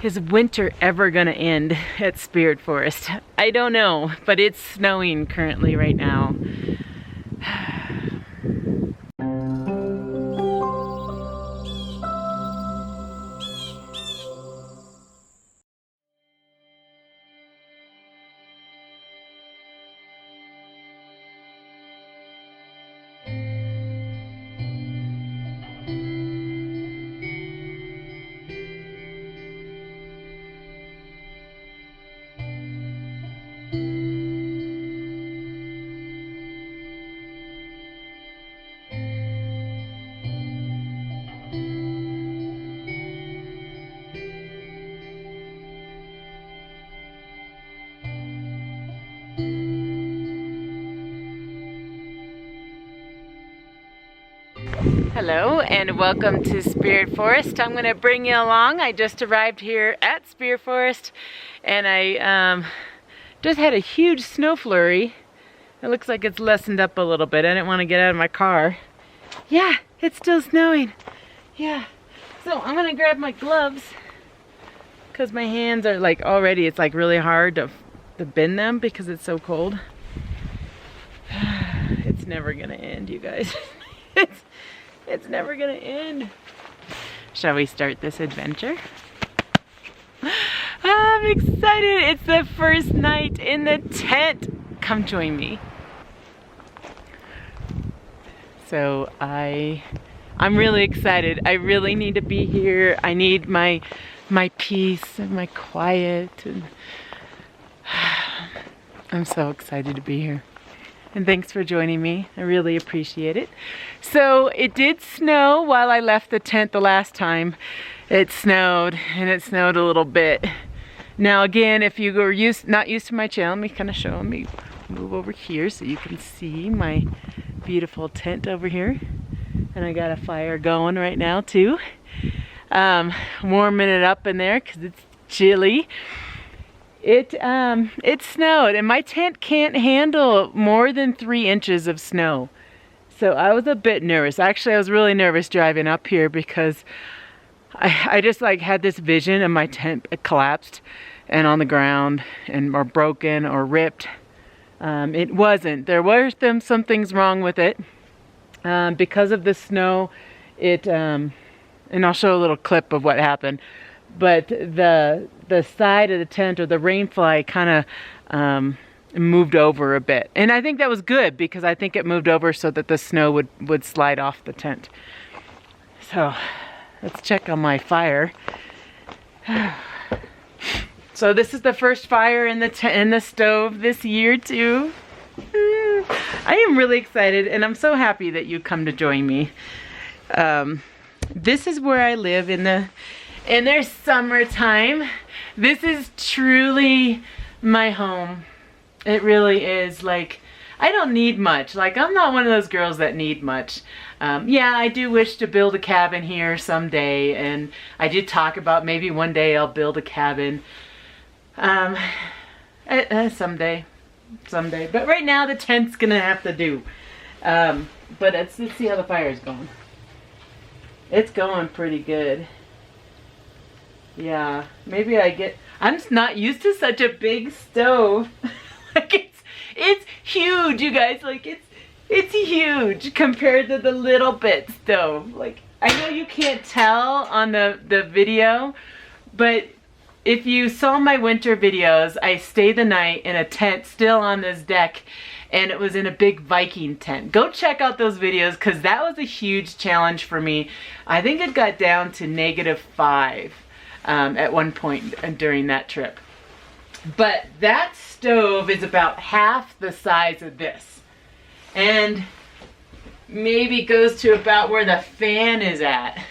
is winter ever gonna end at Spirit Forest? I don't know, but it's snowing currently right now. Hello and welcome to Spirit Forest. I'm going to bring you along. I just arrived here at Spirit Forest and I just had a huge snow flurry. It looks like it's lessened up a little bit. I didn't want to get out of my car. Yeah, it's still snowing. Yeah. So I'm going to grab my gloves because my hands are like already, it's like really hard to bend them because it's so cold. It's never going to end, you guys. It's never gonna end. Shall we start this adventure? I'm excited. It's the first night in the tent. Come join me. So I'm really excited. I really need to be here. I need my peace and my quiet. And I'm so excited to be here. And thanks for joining me. I really appreciate it. So it did snow while I left the tent the last time. It snowed, and it snowed a little bit. Now again, if you were not used to my channel, let me kind of show me, move over here so you can see my beautiful tent over here. And I got a fire going right now too. Warming it up in there because it's chilly. It snowed and my tent can't handle more than 3 inches of snow. So I was a bit nervous. Actually, I was really nervous driving up here because I just like had this vision of my tent collapsed and on the ground and or broken or ripped. It wasn't. There were some things wrong with it. Because of the snow, and I'll show a little clip of what happened. But the side of the tent or the rainfly kind of moved over a bit. And I think that was good because I think it moved over so that the snow would slide off the tent. So let's check on my fire. So this is the first fire in the stove this year too. I am really excited and I'm so happy that you come to join me. This is where I live in their summertime. This is truly my home. It really is. Like, I don't need much. Like, I'm not one of those girls that need much. Yeah, I do wish to build a cabin here someday, and I did talk about maybe one day I'll build a cabin. Someday. But right now the tent's gonna have to do. But let's see how the fire's going. It's going pretty good. Yeah, maybe I'm just not used to such a big stove. Like it's huge, you guys. Like it's huge compared to the little bit stove. Like, I know you can't tell on the video, but if you saw my winter videos, I stayed the night in a tent still on this deck, and it was in a big Viking tent. Go check out those videos because that was a huge challenge for me. I think it got down to -5. At one point during that trip. But that stove is about half the size of this. And maybe goes to about where the fan is at.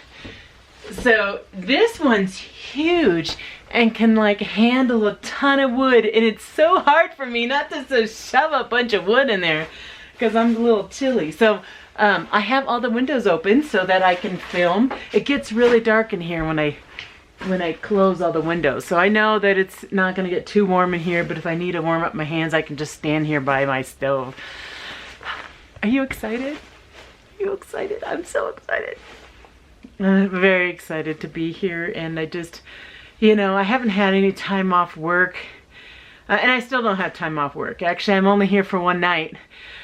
So this one's huge and can like handle a ton of wood. And it's so hard for me not to shove a bunch of wood in there because I'm a little chilly. So I have all the windows open so that I can film. It gets really dark in here when I close all the windows. So I know that it's not going to get too warm in here, but if I need to warm up my hands, I can just stand here by my stove. Are you excited? Are you excited? I'm so excited. I'm very excited to be here, and I just you know, I haven't had any time off work. And I still don't have time off work. Actually, I'm only here for one night.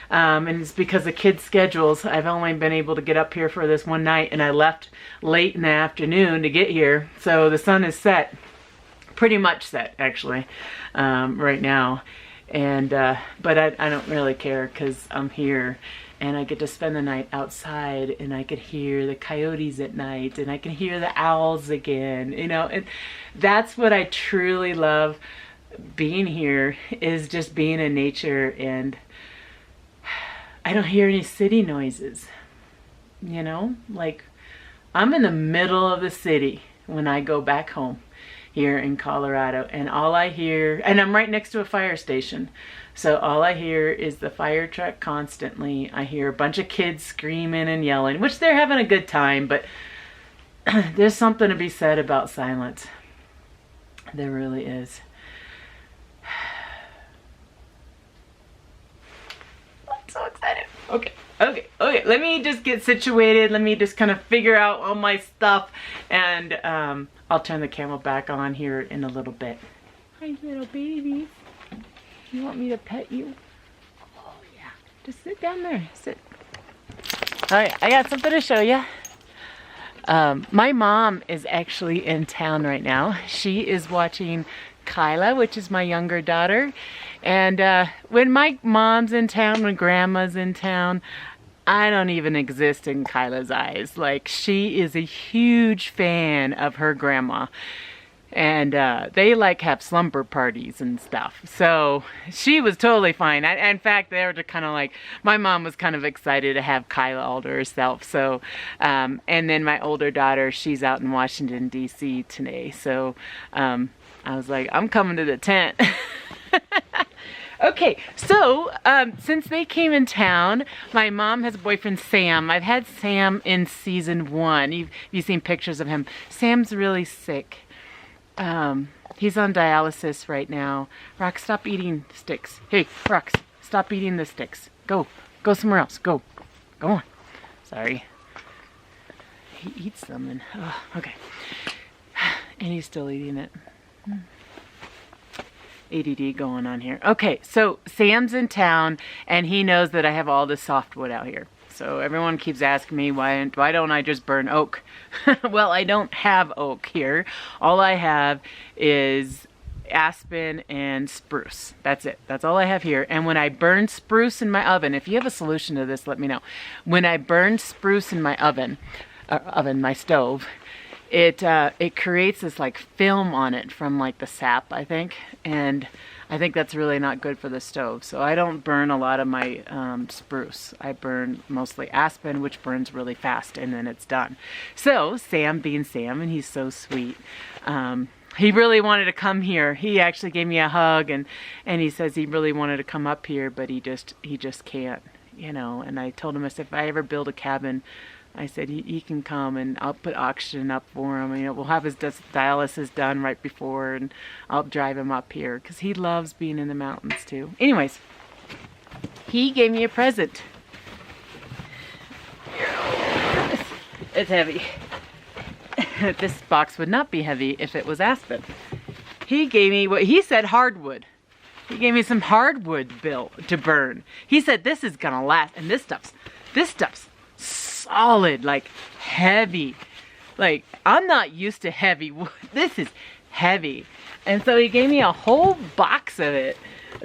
And it's because of kids' schedules. I've only been able to get up here for this one night, and I left late in the afternoon to get here. So the sun is set. Pretty much set, actually, right now. And but I don't really care because I'm here. And I get to spend the night outside, and I could hear the coyotes at night, and I can hear the owls again, you know. And that's what I truly love being here, is just being in nature. And I don't hear any city noises, you know. Like, I'm in the middle of the city when I go back home here in Colorado, and all I hear, and I'm right next to a fire station, so all I hear is the fire truck constantly. I hear a bunch of kids screaming and yelling, which they're having a good time, but there's something to be said about silence. There really is. I'm so excited. Okay. Let me just get situated. Let me just kind of figure out all my stuff, and I'll turn the camera back on here in a little bit. Hi, little babies. You want me to pet you? Oh, yeah. Just sit down there. Sit. All right, I got something to show you. My mom is actually in town right now. She is watching Kyla, which is my younger daughter. And when my mom's in town, when grandma's in town, I don't even exist in Kyla's eyes. Like, she is a huge fan of her grandma. And they like have slumber parties and stuff. So she was totally fine. In fact, they were just kind of like, my mom was kind of excited to have Kyla all to herself. So, and then my older daughter, she's out in Washington, D.C. today. So I was like, I'm coming to the tent. Okay, so since they came in town, my mom has a boyfriend, Sam. I've had Sam in season 1. You've seen pictures of him. Sam's really sick. He's on dialysis right now. Rox, stop eating sticks. Hey, Rox, stop eating the sticks. Go somewhere else. Go on. Sorry. He eats them and, okay. And he's still eating it. ADD going on here. Okay, so Sam's in town, and he knows that I have all this softwood out here. So everyone keeps asking me, why don't I just burn oak? Well, I don't have oak here. All I have is aspen and spruce. That's it. That's all I have here. And when I burn spruce in my oven, if you have a solution to this, let me know. When I burn spruce in my my stove, it creates this like film on it from like the sap, I think, and I think that's really not good for the stove. So I don't burn a lot of my spruce. I burn mostly aspen, which burns really fast, and then it's done. So Sam, being Sam, and he's so sweet, he really wanted to come here. He actually gave me a hug, and he says he really wanted to come up here, but he just can't, you know. And I told him, I said, if I ever build a cabin, I said he can come, and I'll put oxygen up for him. You know, we'll have his dialysis done right before, and I'll drive him up here because he loves being in the mountains too. Anyways, he gave me a present. It's heavy. This box would not be heavy if it was aspen. He gave me what he said, hardwood. He gave me some hardwood to burn. He said this is gonna last, and this stuff's solid, like heavy. Like, I'm not used to heavy wood. This is heavy. And so he gave me a whole box of it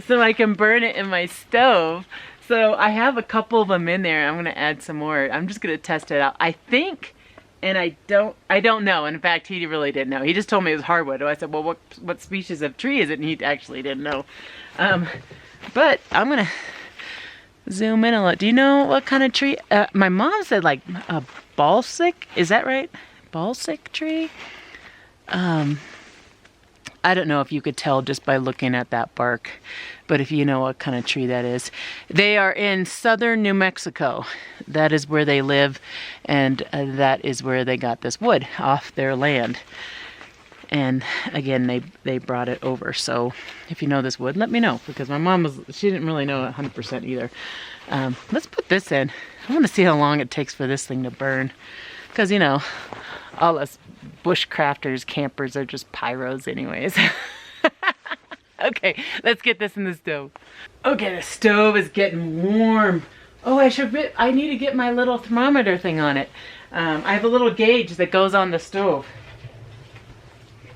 so I can burn it in my stove. So I have a couple of them in there. I'm going to add some more. I'm just going to test it out. I think, and I don't know. In fact, he really didn't know. He just told me it was hardwood. I said, well, what species of tree is it? And he actually didn't know. But I'm going to zoom in a lot. Do you know what kind of tree? My mom said like a balsamic. Is that right? Balsamic tree? I don't know if you could tell just by looking at that bark, but if you know what kind of tree that is. They are in southern New Mexico. That is where they live, and that is where they got this wood off their land. And again, they brought it over. So if you know this wood, let me know, because my mom she didn't really know 100% either. Let's put this in. I want to see how long it takes for this thing to burn, because you know, All us bushcrafters, campers are just pyros anyways. Okay, let's get this in the stove. Okay, the stove is getting warm. Oh, I need to get my little thermometer thing on it. I have a little gauge that goes on the stove.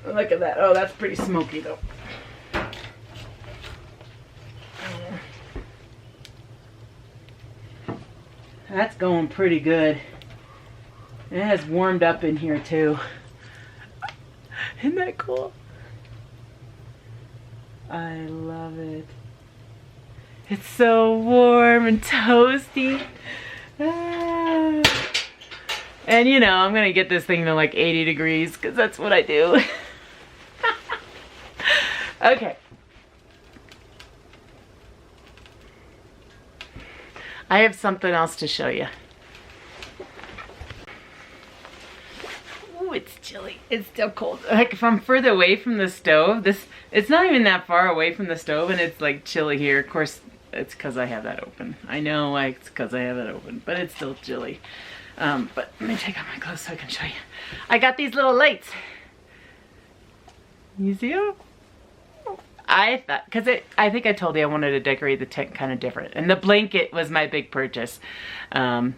Look at that. Oh, that's pretty smoky though. That's going pretty good. It has warmed up in here too. Isn't that cool? I love it. It's so warm and toasty. Ah. And you know, I'm gonna get this thing to like 80 degrees because that's what I do. Okay. I have something else to show you. Ooh, it's chilly. It's still cold. Like if I'm further away from the stove, it's not even that far away from the stove and it's like chilly here. Of course, it's because I have that open. I know it's because I have it open, but it's still chilly. But let me take off my clothes so I can show you. I got these little lights. You see them? I thought, I think I told you I wanted to decorate the tent kind of different. And the blanket was my big purchase. And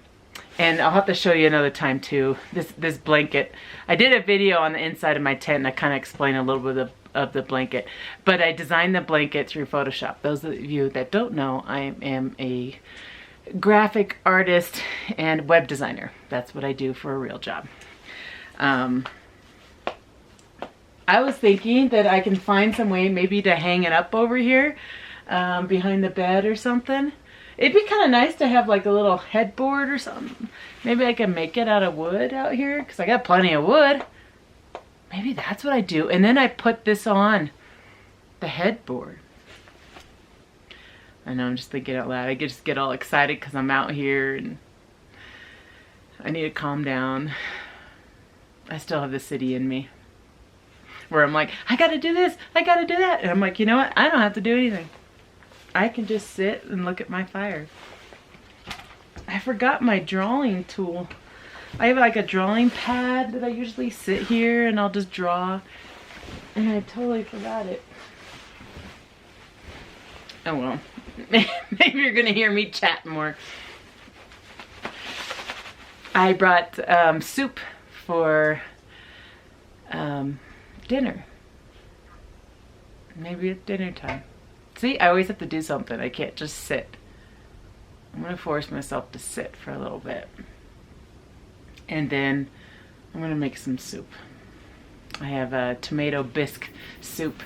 I'll have to show you another time too. This blanket. I did a video on the inside of my tent and I kind of explained a little bit of the blanket. But I designed the blanket through Photoshop. Those of you that don't know, I am a graphic artist and web designer. That's what I do for a real job. I was thinking that I can find some way maybe to hang it up over here behind the bed or something. It'd be kind of nice to have like a little headboard or something. Maybe I can make it out of wood out here because I got plenty of wood. Maybe that's what I do. And then I put this on the headboard. I know, I'm just thinking out loud. I just get all excited because I'm out here and I need to calm down. I still have the city in me where I'm like, I gotta do this, I gotta do that. And I'm like, you know what? I don't have to do anything. I can just sit and look at my fire. I forgot my drawing tool. I have like a drawing pad that I usually sit here and I'll just draw. And I totally forgot it. Oh well. Maybe you're gonna hear me chat more. I brought soup for dinner. Maybe it's dinner time. See, I always have to do something. I can't just sit. I'm gonna force myself to sit for a little bit. And then I'm gonna make some soup. I have a tomato bisque soup.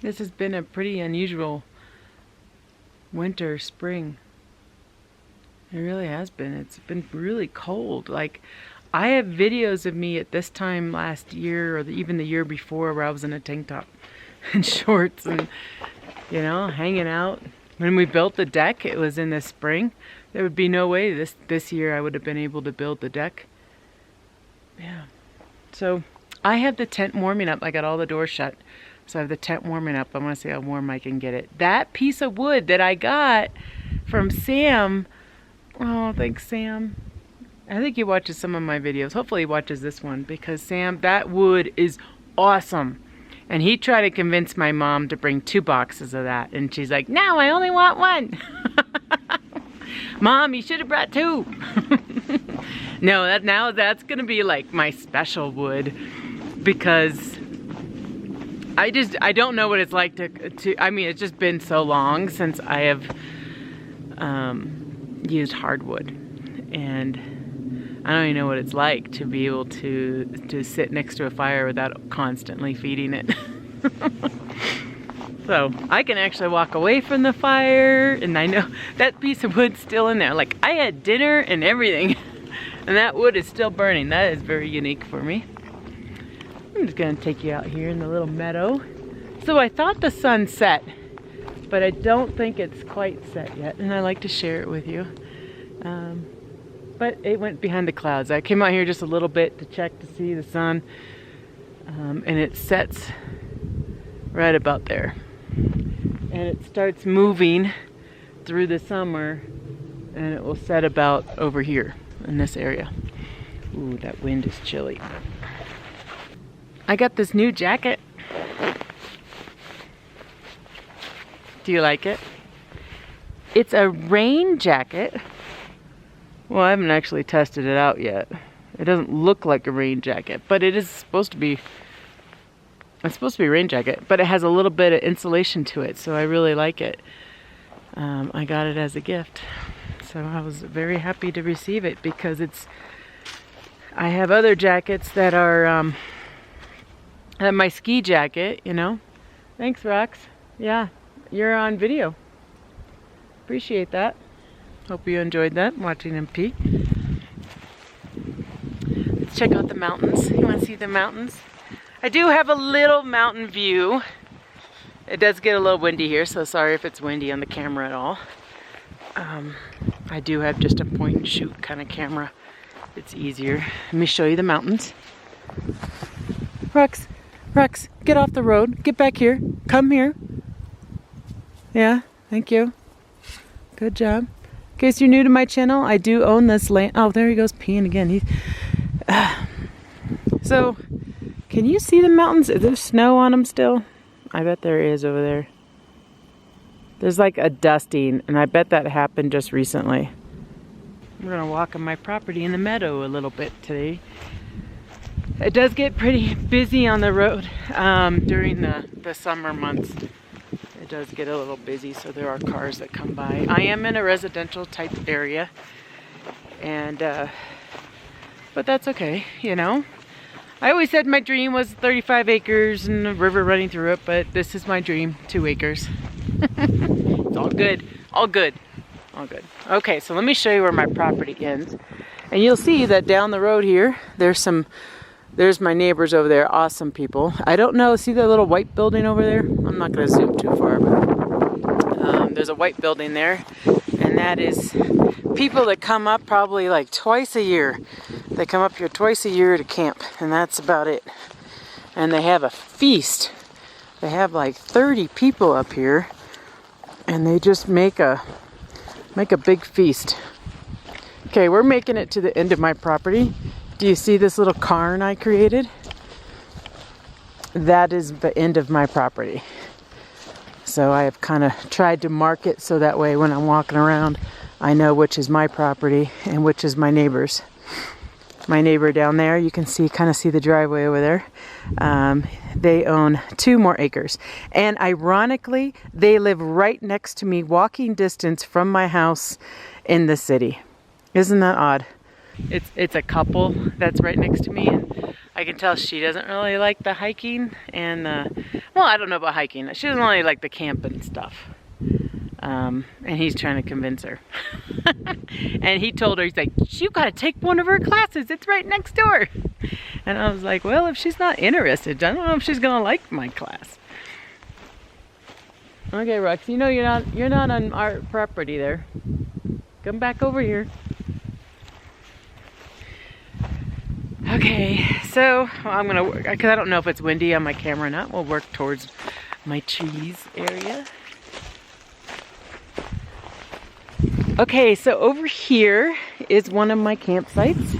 This has been a pretty unusual winter, spring. It really has been. It's been really cold. Like, I have videos of me at this time last year, or even the year before, where I was in a tank top and shorts and, you know, hanging out. When we built the deck, it was in the spring. There would be no way this year I would have been able to build the deck. Yeah. So I have the tent warming up. I got all the doors shut. So I have the tent warming up. I want to see how warm I can get it. That piece of wood that I got from Sam. Oh, thanks, Sam. I think he watches some of my videos. Hopefully he watches this one, because Sam, that wood is awesome. And he tried to convince my mom to bring 2 boxes of that. And she's like, no, I only want 1. Mom, you should have brought 2. No, now that's going to be like my special wood, because I don't know what it's like to I mean, it's just been so long since I have used hardwood, and I don't even know what it's like to be able to sit next to a fire without constantly feeding it. So I can actually walk away from the fire, and I know that piece of wood's still in there. Like, I had dinner and everything, and that wood is still burning. That is very unique for me. I'm just gonna take you out here in the little meadow. So I thought the sun set, but I don't think it's quite set yet, and I like to share it with you. But it went behind the clouds. I came out here just a little bit to check to see the sun, and it sets right about there. And it starts moving through the summer, and it will set about over here in this area. Ooh, that wind is chilly. I got this new jacket. Do you like it? It's a rain jacket. Well, I haven't actually tested it out yet. It doesn't look like a rain jacket, but it is supposed to be. It's supposed to be a rain jacket, but it has a little bit of insulation to it, so I really like it. I got it as a gift, so I was very happy to receive it, because I have other jackets that are my ski jacket, you know. Thanks, Rox. Yeah, you're on video. Appreciate that. Hope you enjoyed that, watching him pee. Let's check out the mountains. You want to see the mountains? I do have a little mountain view. It does get a little windy here, so sorry if it's windy on the camera at all. I do have just a point and shoot kind of camera. It's easier. Let me show you the mountains. Rex, get off the road. Get back here. Come here. Yeah, thank you. Good job. In case you're new to my channel, I do own this land. Oh, there he goes peeing again. So, can you see the mountains? Is there snow on them still? I bet there is over there. There's like a dusting, and I bet that happened just recently. I'm gonna walk on my property in the meadow a little bit today. It does get pretty busy on the road during the summer months. It does get a little busy, so there are cars that come by. I am in a residential type area, and but that's okay, you know. I always said my dream was 35 acres and a river running through it, but this is my dream, 2 acres. It's all good, all good, all good. Okay, so let me show you where my property ends. And you'll see that down the road here, there's my neighbors over there, awesome people. I don't know, see that little white building over there? I'm not gonna zoom too far, but there's a white building there, and that is people that come up probably like twice a year. They come up here twice a year to camp, and that's about it. And they have a feast. They have like 30 people up here, and they just make a big feast. Okay, we're making it to the end of my property. Do you see this little cairn I created? That is the end of my property. So I have kind of tried to mark it so that way when I'm walking around, I know which is my property and which is my neighbor's. My neighbor down there, you can see, kind of see the driveway over there. They own 2 more acres. And ironically, they live right next to me, walking distance from my house in the city. Isn't that odd? It's a couple that's right next to me, and I can tell she doesn't really like the hiking, and well, I don't know about hiking. She doesn't really like the camping stuff. And he's trying to convince her. And he told her, he's like, you gotta take one of her classes, it's right next door. And I was like, well, if she's not interested, I don't know if she's gonna like my class. Okay, Rex, you know you're not on our property there. Come back over here. Okay, so I'm gonna work, because I don't know if it's windy on my camera or not. We'll work towards my trees area. Okay, so over here is one of my campsites.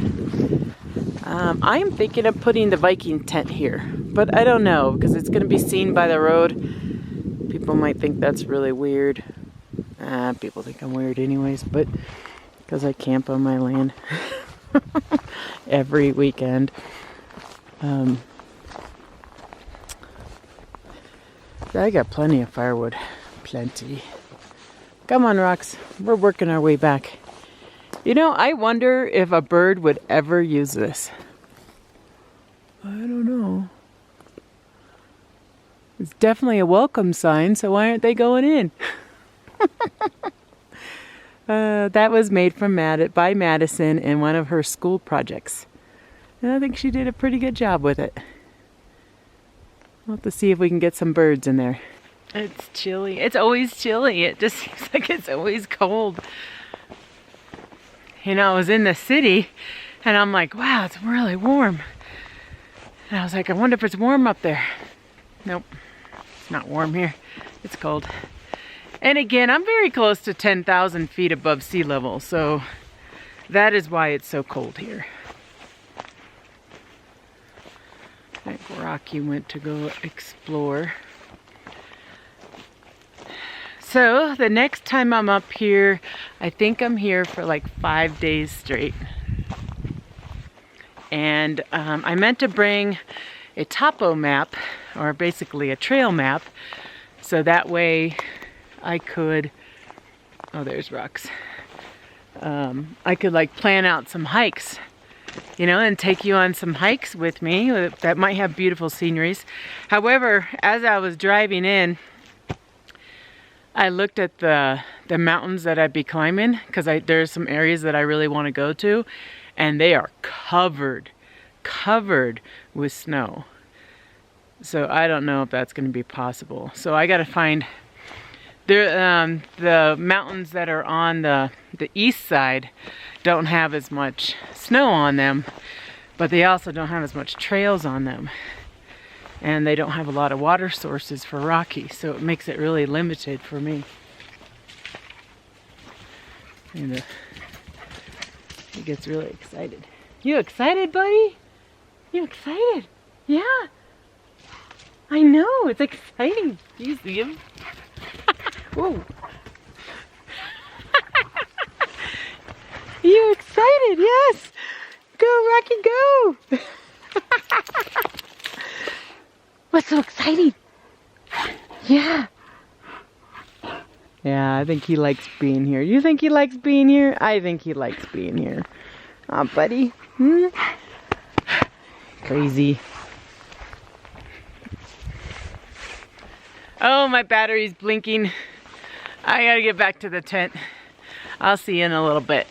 I am thinking of putting the Viking tent here, but I don't know because it's going to be seen by the road. People might think that's really weird. People think I'm weird anyways, but because I camp on my land every weekend. I got plenty of firewood. Plenty. Come on, Rox. We're working our way back. You know, I wonder if a bird would ever use this. I don't know. It's definitely a welcome sign, so why aren't they going in? That was made by Madison in one of her school projects. And I think she did a pretty good job with it. We'll have to see if we can get some birds in there. It's chilly. It's always chilly. It just seems like it's always cold. You know, I was in the city and I'm like, wow, it's really warm. And I was like, I wonder if it's warm up there. Nope, it's not warm here. It's cold. And again, I'm very close to 10,000 feet above sea level, so that is why it's so cold here. I think Rocky went to go explore. So the next time I'm up here, I think I'm here for like 5 days straight. And I meant to bring a topo map, or basically a trail map, so that way I could, oh there's rocks, I could like plan out some hikes, you know, and take you on some hikes with me that might have beautiful sceneries. However, as I was driving in, I looked at the mountains that I'd be climbing, because there's some areas that I really want to go to, and they are covered with snow. So I don't know if that's going to be possible. So I got to find the mountains that are on the east side don't have as much snow on them, but they also don't have as much trails on them. And they don't have a lot of water sources for Rocky, so it makes it really limited for me. And he gets really excited. You excited, buddy? You excited? Yeah. I know, it's exciting. Do you see him? Whoa. You excited? Yes. Go, Rocky, go. What's so exciting? Yeah. Yeah, I think he likes being here. You think he likes being here? I think he likes being here. Aw, buddy. Hmm? Crazy. Oh, my battery's blinking. I gotta get back to the tent. I'll see you in a little bit.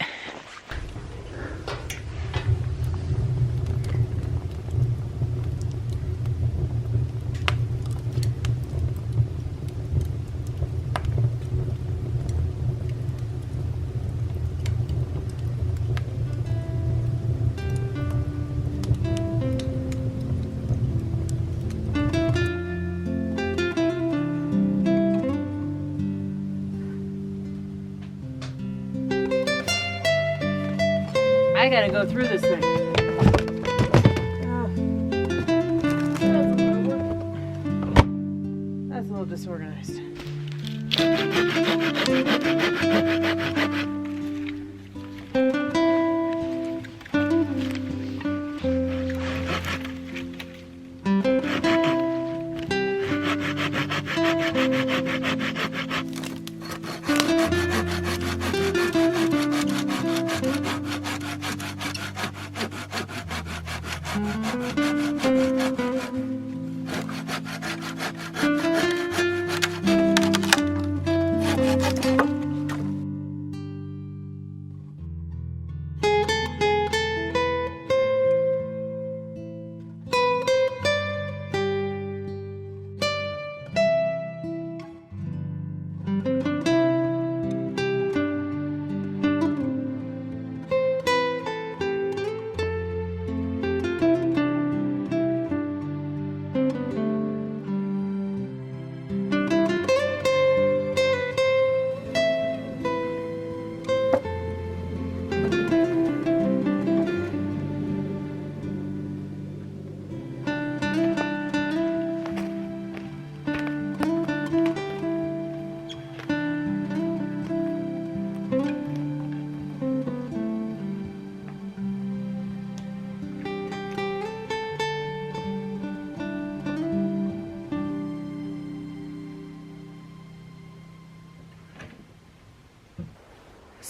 I gotta go through this thing. That's a little disorganized.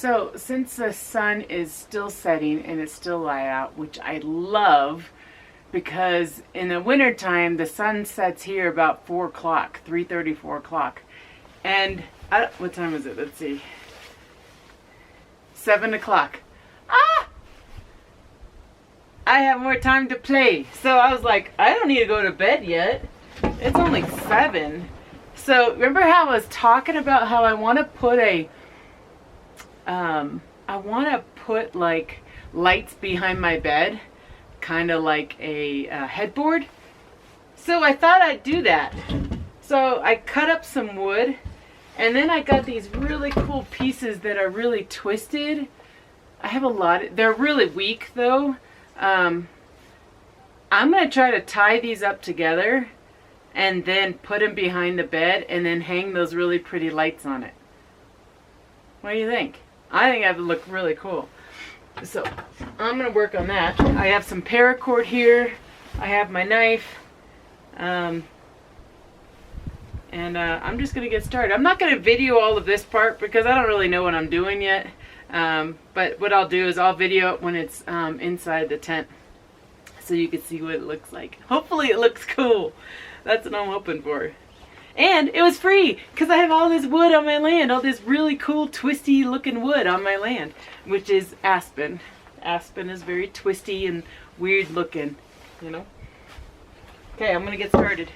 So since the sun is still setting and it's still light out, which I love, because in the wintertime the sun sets here about 4 o'clock, 3:30, 4 o'clock. And what time is it? Let's see. 7 o'clock. I have more time to play. So I was like, I don't need to go to bed yet. It's only 7. So remember how I was talking about how I want to put like lights behind my bed, kind of like a headboard. So I thought I'd do that. So I cut up some wood, and then I got these really cool pieces that are really twisted. I have a lot. They're really weak though. I'm going to try to tie these up together and then put them behind the bed and then hang those really pretty lights on it. What do you think? I think that would look really cool. So I'm going to work on that. I have some paracord here. I have my knife. And I'm just going to get started. I'm not going to video all of this part because I don't really know what I'm doing yet. But what I'll do is I'll video it when it's inside the tent so you can see what it looks like. Hopefully it looks cool. That's what I'm hoping for. And it was free because I have all this wood on my land, all this really cool twisty looking wood on my land, which is aspen. Aspen is very twisty and weird looking, you know. Okay, I'm going to get started.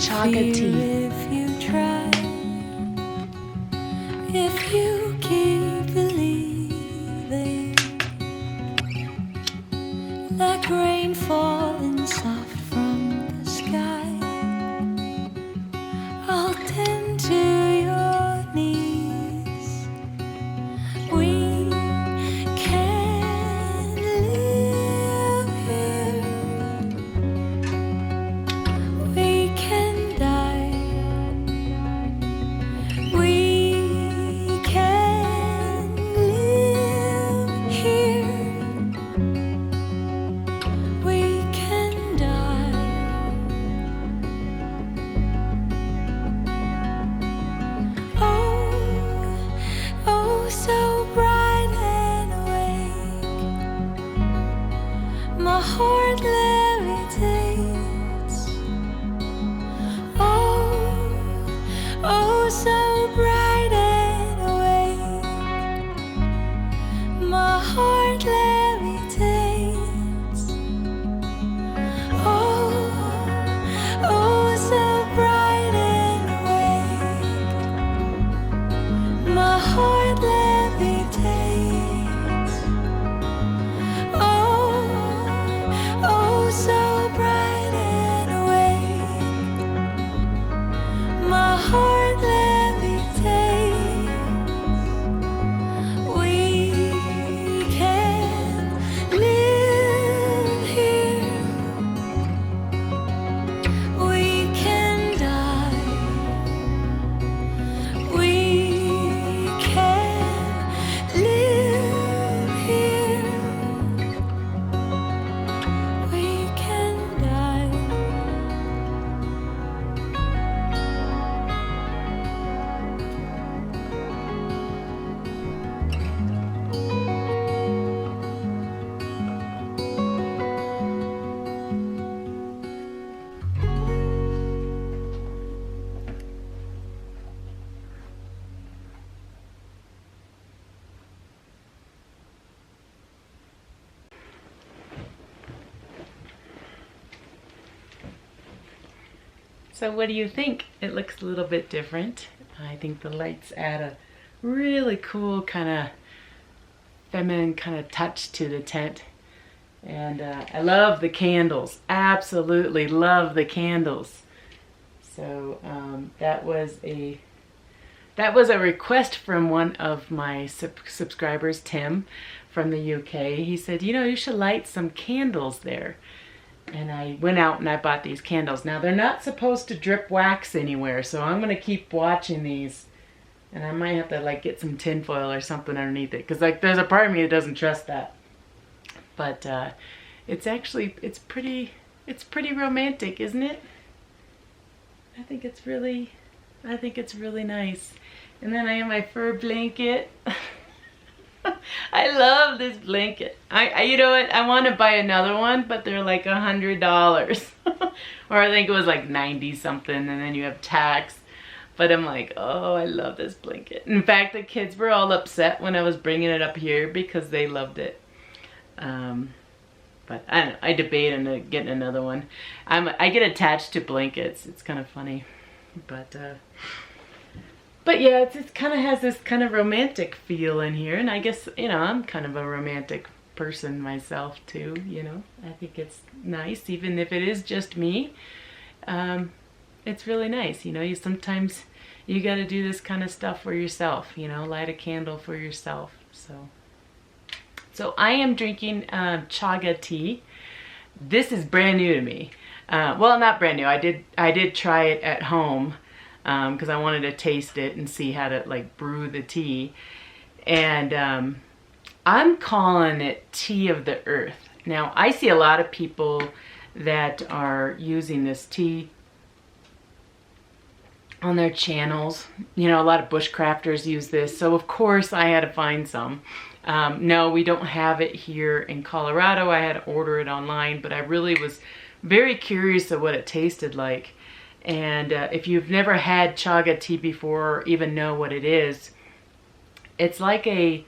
Chaga Tea. If you try, if you keep believing, like rain falling soft from the sky, I'll tend to your needs. We can live here. We can die. So what do you think? It looks a little bit different. I think the lights add a really cool kind of feminine kind of touch to the tent. And I love the candles. Absolutely love the candles. So that was a request from one of my subscribers, Tim, from the UK. He said, you know, you should light some candles there. And I went out and I bought these candles. Now they're not supposed to drip wax anywhere, so I'm gonna keep watching these. And I might have to like get some tin foil or something underneath it, because like there's a part of me that doesn't trust that. But it's pretty romantic, isn't it? I think it's really nice. And then I have my fur blanket. I love this blanket. You know what? I want to buy another one, but they're like $100. Or I think it was like 90 something, and then you have tax. But I'm like, oh, I love this blanket. In fact, the kids were all upset when I was bringing it up here because they loved it. But I don't know, I debate on getting another one. I get attached to blankets. It's kind of funny. But yeah, it kind of has this kind of romantic feel in here. And I guess, you know, I'm kind of a romantic person myself too, you know. I think it's nice, even if it is just me. It's really nice, you know. Sometimes you got to do this kind of stuff for yourself, you know, light a candle for yourself. So I am drinking Chaga Tea. This is brand new to me. Well, not brand new. I did try it at home because I wanted to taste it and see how to like brew the tea. And I'm calling it tea of the earth. Now, I see a lot of people that are using this tea on their channels. You know, a lot of bushcrafters use this. So of course I had to find some. No, we don't have it here in Colorado. I had to order it online, but I really was very curious of what it tasted like. And if you've never had Chaga tea before or even know what it is, it's like a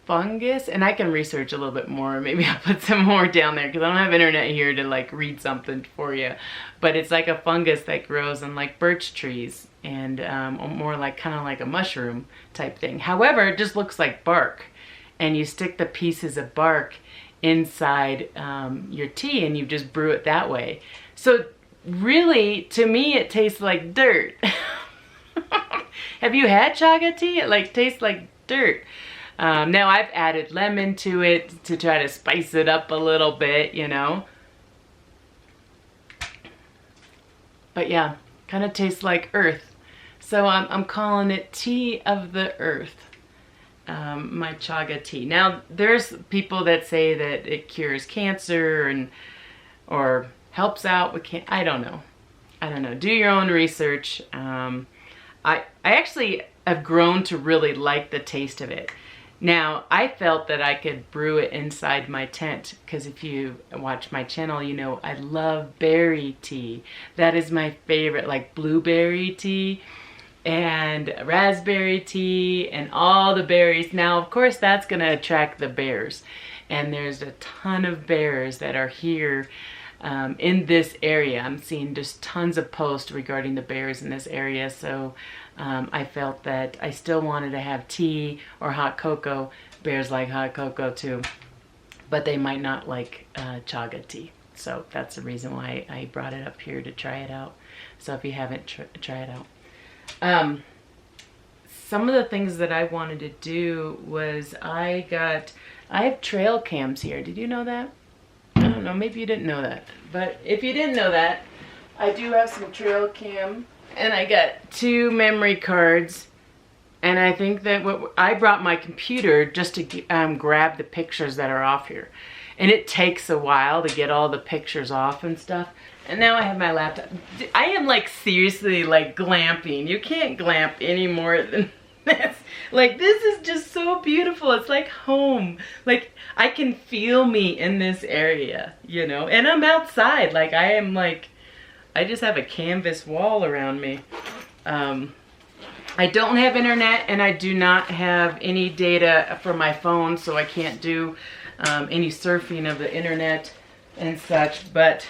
fungus, and I can research a little bit more. Maybe I'll put some more down there because I don't have internet here to like read something for you. But it's like a fungus that grows on like birch trees and more like kind of like a mushroom type thing. However, it just looks like bark, and you stick the pieces of bark inside your tea and you just brew it that way. So really, to me, it tastes like dirt. Have you had Chaga tea? It like tastes like dirt. Now I've added lemon to it to try to spice it up a little bit, you know. But yeah, kind of tastes like earth. So I'm calling it tea of the earth, my Chaga tea. Now there's people that say that it cures cancer or helps out with cancer. I don't know. Do your own research. I actually have grown to really like the taste of it. Now, I felt that I could brew it inside my tent because if you watch my channel, you know I love berry tea. That is my favorite, like blueberry tea and raspberry tea and all the berries. Now, of course, that's going to attract the bears. And there's a ton of bears that are here in this area. I'm seeing just tons of posts regarding the bears in this area. So I felt that I still wanted to have tea or hot cocoa. Bears like hot cocoa too, but they might not like Chaga tea. So that's the reason why I brought it up here to try it out. So if you haven't, try it out. Some of the things that I wanted to do was I have trail cams here. Did you know that? I don't know, maybe you didn't know that. But if you didn't know that, I do have some trail cam. And I got 2 memory cards, and I think that I brought my computer just to grab the pictures that are off here. And it takes a while to get all the pictures off and stuff. And now I have my laptop. I am like seriously like glamping. You can't glamp any more than this. Like this is just so beautiful. It's like home. Like I can feel me in this area, you know. And I'm outside. Like I am like, I just have a canvas wall around me. I don't have internet and I do not have any data for my phone, so I can't do any surfing of the internet and such, but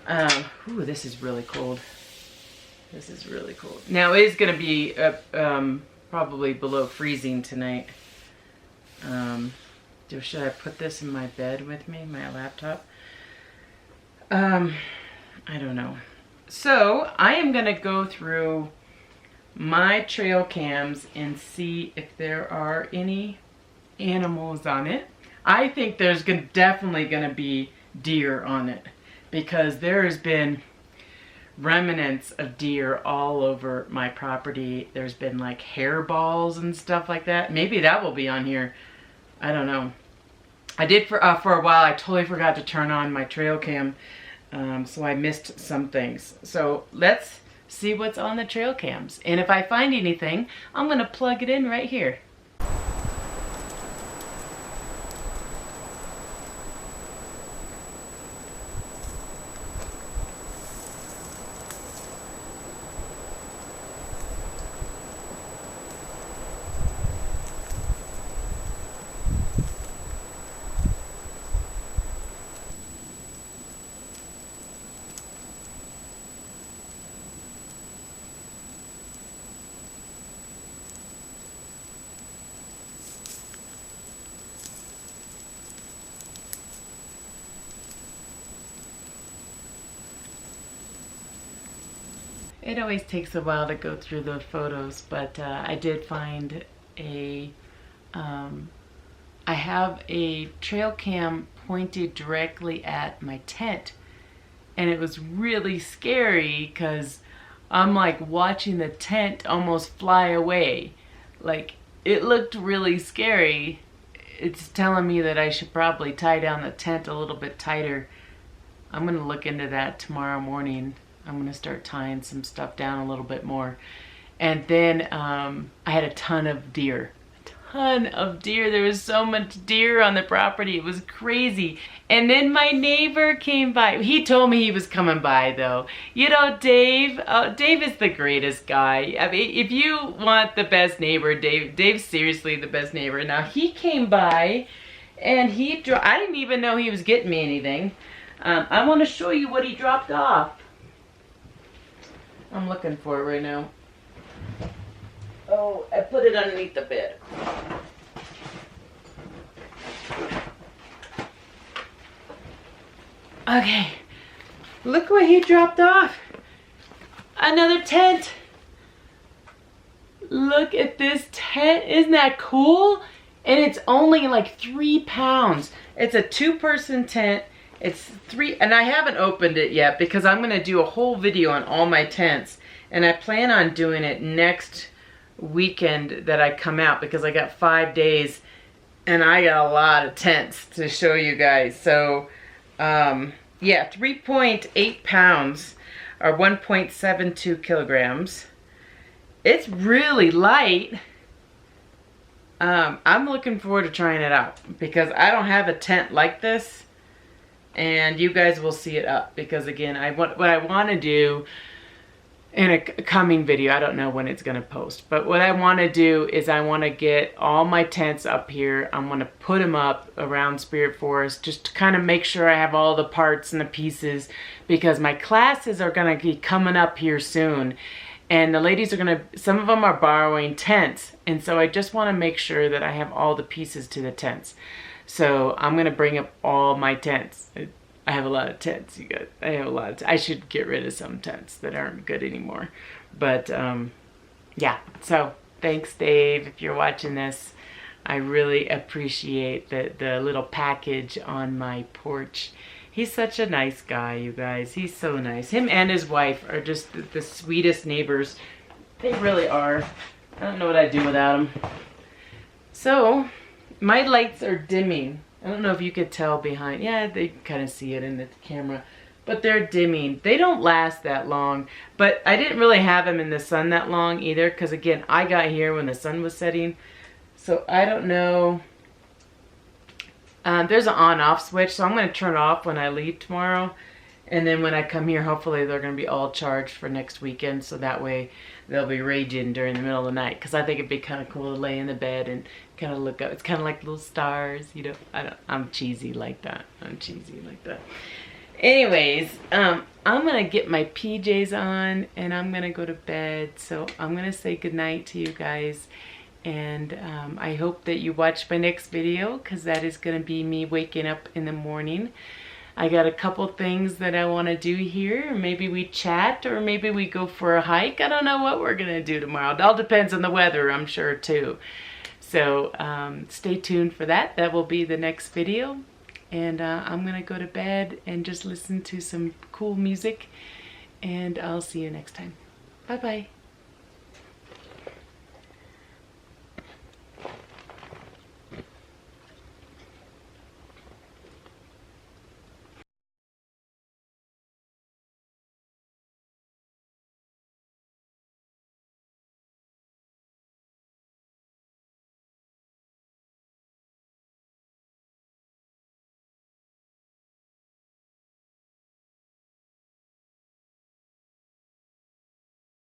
Ooh, this is really cold. This is really cold. Now it is going to be probably below freezing tonight. Should I put this in my bed with me, my laptop? I don't know. So I am going to go through my trail cams and see if there are any animals on it. I think there's definitely going to be deer on it, because there has been remnants of deer all over my property. There's been like hairballs and stuff like that. Maybe that will be on here. I don't know. I did for a while. I totally forgot to turn on my trail cam, so I missed some things. So let's see what's on the trail cams, and if I find anything, I'm gonna plug it in right here. It always takes a while to go through the photos, but I did find I have a trail cam pointed directly at my tent, and it was really scary because I'm like watching the tent almost fly away. Like, it looked really scary. It's telling me that I should probably tie down the tent a little bit tighter. I'm gonna look into that tomorrow morning. I'm gonna start tying some stuff down a little bit more. And then I had a ton of deer. There was so much deer on the property. It was crazy. And then my neighbor came by. He told me he was coming by though. You know, Dave, Dave is the greatest guy. I mean, if you want the best neighbor, Dave's seriously the best neighbor. Now he came by and I didn't even know he was getting me anything. I want to show you what he dropped off. I'm looking for it right now. Oh, I put it underneath the bed. Okay, look what he dropped off. Another tent. Look at this tent. Isn't that cool? And it's only like 3 pounds. It's a 2-person tent. It's 3, and I haven't opened it yet because I'm going to do a whole video on all my tents, and I plan on doing it next weekend that I come out, because I got 5 days and I got a lot of tents to show you guys. So yeah, 3.8 pounds or 1.72 kilograms. It's really light. I'm looking forward to trying it out because I don't have a tent like this. And you guys will see it up, because again, what I want to do in a coming video, I don't know when it's going to post, but what I want to do is I want to get all my tents up here. I'm going to put them up around Spirit Forest just to kind of make sure I have all the parts and the pieces, because my classes are going to be coming up here soon. And the ladies are going to, some of them are borrowing tents. And so I just want to make sure that I have all the pieces to the tents. So I'm going to bring up all my tents. I have a lot of tents, you guys. I have a lot of I should get rid of some tents that aren't good anymore. But yeah, so thanks, Dave, if you're watching this. I really appreciate the little package on my porch. He's such a nice guy, you guys. He's so nice. Him and his wife are just the sweetest neighbors. They really are. I don't know what I'd do without them. So my lights are dimming. I don't know if you could tell behind. Yeah, they kind of see it in the camera. But they're dimming. They don't last that long. But I didn't really have them in the sun that long either. Because again, I got here when the sun was setting. So I don't know. There's an on-off switch. So I'm going to turn it off when I leave tomorrow. And then when I come here, hopefully they're going to be all charged for next weekend. So that way they'll be raging during the middle of the night. Because I think it'd be kind of cool to lay in the bed and kind of look up. It's kind of like little stars, you know. I'm cheesy like that. I'm cheesy like that. Anyways, I'm gonna get my PJs on and I'm gonna go to bed. So I'm gonna say goodnight to you guys. And I hope that you watch my next video, because that is gonna be me waking up in the morning. I got a couple things that I want to do here. Maybe we chat, or maybe we go for a hike. I don't know what we're gonna do tomorrow. It all depends on the weather, I'm sure, too. So stay tuned for that. That will be the next video. And I'm gonna go to bed and just listen to some cool music. And I'll see you next time. Bye bye.